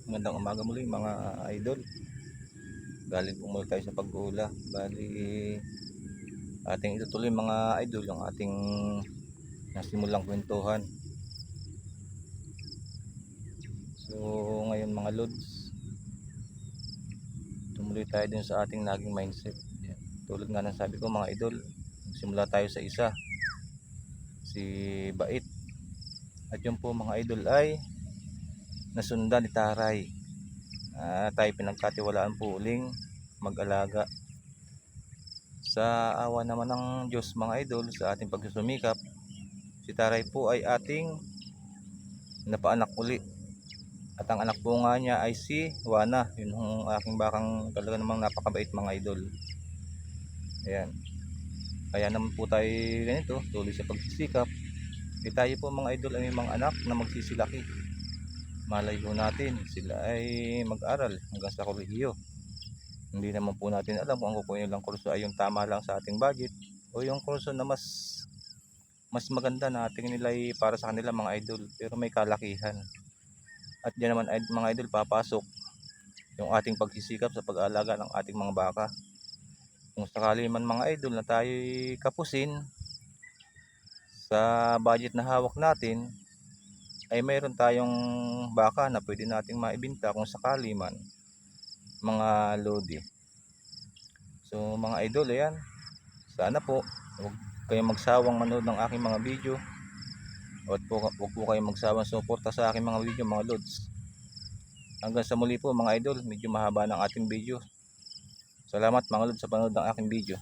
Magandang umaga muli mga idol. Galing po muli tayo sa pag-uula. Bali, ating itutuloy mga idol yung ating nasimulang kwentuhan. So ngayon mga lods, tumuloy tayo din sa ating naging mindset. Yan. Tulad nga ng sabi ko mga idol, simula tayo sa isa, si Bait. At yun po mga idol ay nasundan ni Taray. Tayo pinagkatiwalaan po uling mag-alaga. Sa awa naman ng Diyos mga idol, sa ating pagsusumikap, si Taray po ay ating napaanak uli. At ang anak po nga niya ay si Wana. Yun ang aking bakang talaga namang napakabait mga idol. Ayan. Kaya naman po tayo ganito, tuloy sa pagsisikap. E tayo po mga idol ay may mga anak na magsisilaki. Malay po natin sila ay mag-aral hanggang sa kolehiyo. Hindi naman po natin alam kung ang kukunin lang kurso ay yung tama lang sa ating budget o yung kurso na mas maganda na tingin nila ay para sa kanila mga idol, pero may kalakihan. At diyan naman mga idol papasok yung ating pagsisikap sa pag-aalaga ng ating mga baka. Kung sakali man mga idol na tayo kapusin sa budget na hawak natin, ay mayroon tayong baka na pwede nating maibenta kung sakali man mga lodi. So mga idol, ayan, sana po huwag kayong magsawang manood ng aking mga video. Huwag po kayong magsawang suporta sa aking mga video mga lods. Hanggang sa muli po mga idol, medyo mahaba ng ating video. Salamat mga lods sa panood ng aking video.